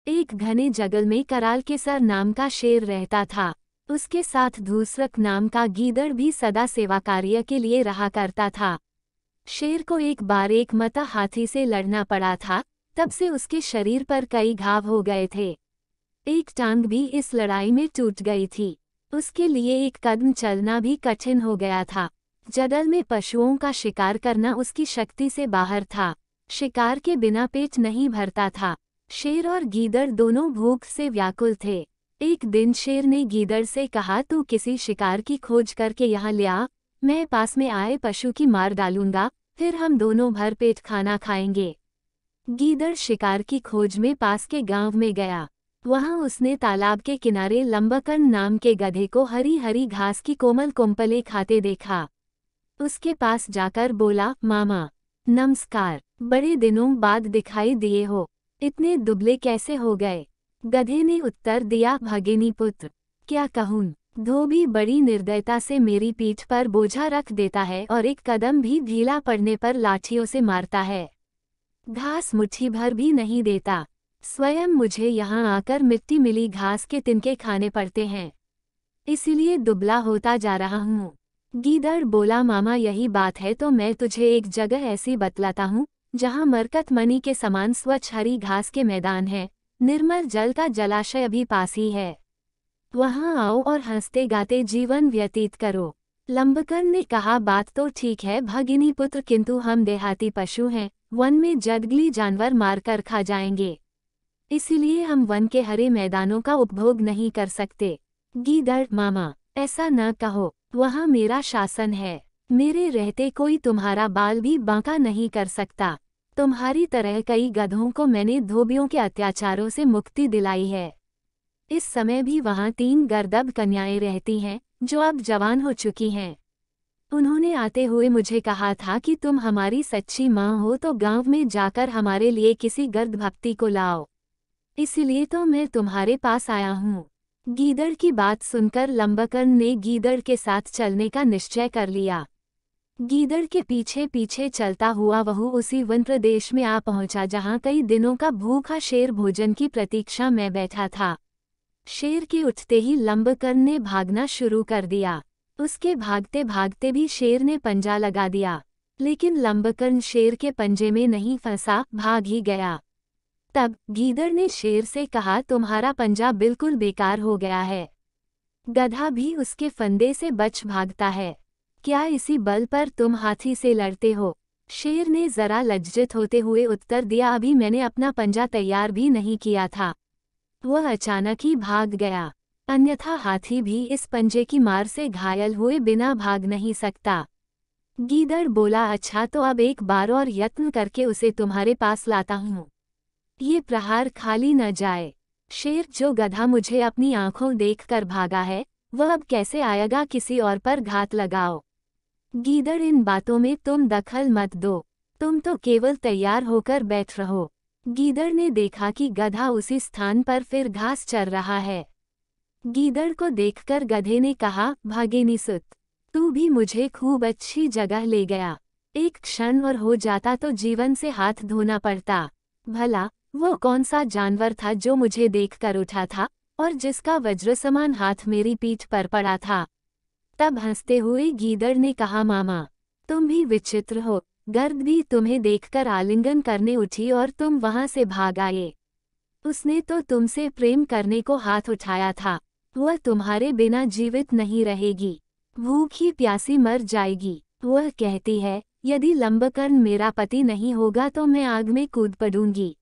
एक घने जंगल में कराल केसर नाम का शेर रहता था। उसके साथ धूसरक नाम का गीदड़ भी सदा सेवा कार्य के लिए रहा करता था। शेर को एक बार एक मता हाथी से लड़ना पड़ा था, तब से उसके शरीर पर कई घाव हो गए थे। एक टांग भी इस लड़ाई में टूट गई थी। उसके लिए एक कदम चलना भी कठिन हो गया था। जंगल में पशुओं का शिकार करना उसकी शक्ति से बाहर था। शिकार के बिना पेट नहीं भरता था। शेर और गीदड़ दोनों भूख से व्याकुल थे। एक दिन शेर ने गीदड़ से कहा, तू किसी शिकार की खोज करके यहाँ ले आ, मैं पास में आए पशु की मार डालूंगा, फिर हम दोनों भर पेट खाना खाएंगे। गीदड़ शिकार की खोज में पास के गांव में गया। वहां उसने तालाब के किनारे लंबकर्ण नाम के गधे को हरी हरी घास की कोमल कुंपले खाते देखा। उसके पास जाकर बोला, मामा नमस्कार, बड़े दिनों बाद दिखाई दिए हो, इतने दुबले कैसे हो गए? गधे ने उत्तर दिया, भगिनी पुत्र, क्या कहूँ, धोबी बड़ी निर्दयता से मेरी पीठ पर बोझा रख देता है और एक कदम भी ढीला पड़ने पर लाठियों से मारता है। घास मुट्ठी भर भी नहीं देता। स्वयं मुझे यहाँ आकर मिट्टी मिली घास के तिनके खाने पड़ते हैं, इसीलिए दुबला होता जा रहा हूँ। गीदड़ बोला, मामा यही बात है तो मैं तुझे एक जगह ऐसी बतलाता हूँ जहाँ मरकत मणि के समान स्वच्छ हरी घास के मैदान है, निर्मल जल का जलाशय भी पास ही है। वहाँ आओ और हंसते गाते जीवन व्यतीत करो। लंबकर्ण ने कहा, बात तो ठीक है भगिनी पुत्र, किंतु हम देहाती पशु हैं, वन में जंगली जानवर मारकर खा जाएंगे, इसीलिए हम वन के हरे मैदानों का उपभोग नहीं कर सकते। गीदड़, मामा ऐसा न कहो, वहाँ मेरा शासन है, मेरे रहते कोई तुम्हारा बाल भी बांका नहीं कर सकता। तुम्हारी तरह कई गधों को मैंने धोबियों के अत्याचारों से मुक्ति दिलाई है। इस समय भी वहाँ 3 गर्दभ कन्याएं रहती हैं, जो अब जवान हो चुकी हैं। उन्होंने आते हुए मुझे कहा था कि तुम हमारी सच्ची माँ हो तो गांव में जाकर हमारे लिए किसी गर्दभक्ति को लाओ, इसलिए तो मैं तुम्हारे पास आया हूँ। गीदड़ की बात सुनकर लंबकर्ण ने गीदड़ के साथ चलने का निश्चय कर लिया। गीदड़ के पीछे पीछे चलता हुआ वह उसी वन प्रदेश में आ पहुंचा जहां कई दिनों का भूखा शेर भोजन की प्रतीक्षा में बैठा था। शेर के उठते ही लंबकर्ण ने भागना शुरू कर दिया। उसके भागते भागते भी शेर ने पंजा लगा दिया, लेकिन लंबकर्ण शेर के पंजे में नहीं फंसा, भाग ही गया। तब गीदड़ ने शेर से कहा, तुम्हारा पंजा बिल्कुल बेकार हो गया है, गधा भी उसके फंदे से बच भागता है, क्या इसी बल पर तुम हाथी से लड़ते हो? शेर ने जरा लज्जित होते हुए उत्तर दिया, अभी मैंने अपना पंजा तैयार भी नहीं किया था। वह अचानक ही भाग गया, अन्यथा हाथी भी इस पंजे की मार से घायल हुए बिना भाग नहीं सकता। गीदड़ बोला, अच्छा तो अब एक बार और यत्न करके उसे तुम्हारे पास लाता हूँ, ये प्रहार खाली न जाए। शेर, जो गधा मुझे अपनी आंखों देखकर भागा है, वह अब कैसे आएगा? किसी और पर घात लगाओ। गीदड़, इन बातों में तुम दखल मत दो, तुम तो केवल तैयार होकर बैठ रहो। गीदड़ ने देखा कि गधा उसी स्थान पर फिर घास चर रहा है। गीदड़ को देखकर गधे ने कहा, भागेनी सुत, तू भी मुझे खूब अच्छी जगह ले गया, एक क्षण और हो जाता तो जीवन से हाथ धोना पड़ता। भला वो कौन सा जानवर था जो मुझे देखकर उठा था और जिसका वज्र समान हाथ मेरी पीठ पर पड़ा था? तब हंसते हुए गीदड़ ने कहा, मामा तुम भी विचित्र हो, गर्द भी तुम्हें देखकर आलिंगन करने उठी और तुम वहां से भाग आए। उसने तो तुमसे प्रेम करने को हाथ उठाया था, वह तुम्हारे बिना जीवित नहीं रहेगी, भूखी प्यासी मर जाएगी। वह कहती है, यदि लंबकर्ण मेरा पति नहीं होगा तो मैं आग में कूद पड़ूंगी,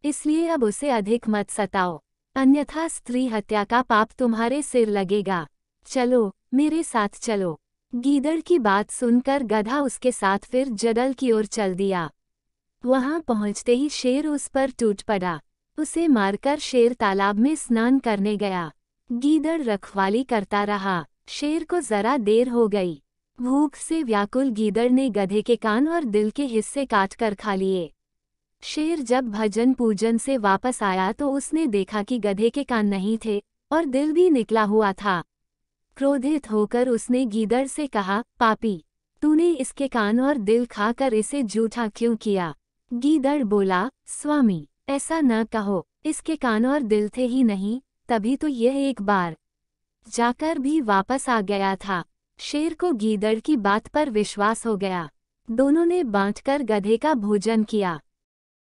इसलिए अब उसे अधिक मत सताओ, अन्यथा स्त्री हत्या का पाप तुम्हारे सिर लगेगा। चलो मेरे साथ चलो। गीदड़ की बात सुनकर गधा उसके साथ फिर जंगल की ओर चल दिया। वहां पहुंचते ही शेर उस पर टूट पड़ा। उसे मारकर शेर तालाब में स्नान करने गया। गीदड़ रखवाली करता रहा। शेर को जरा देर हो गई। भूख से व्याकुल गीदड़ ने गधे के कान और दिल के हिस्से काटकर खा लिए। शेर जब भजन पूजन से वापस आया तो उसने देखा कि गधे के कान नहीं थे और दिल भी निकला हुआ था। क्रोधित होकर उसने गीदड़ से कहा, पापी, तूने इसके कान और दिल खाकर इसे जूठा क्यों किया? गीदड़ बोला, स्वामी ऐसा न कहो, इसके कान और दिल थे ही नहीं, तभी तो यह एक बार जाकर भी वापस आ गया था। शेर को गीदड़ की बात पर विश्वास हो गया। दोनों ने बांटकर गधे का भोजन किया।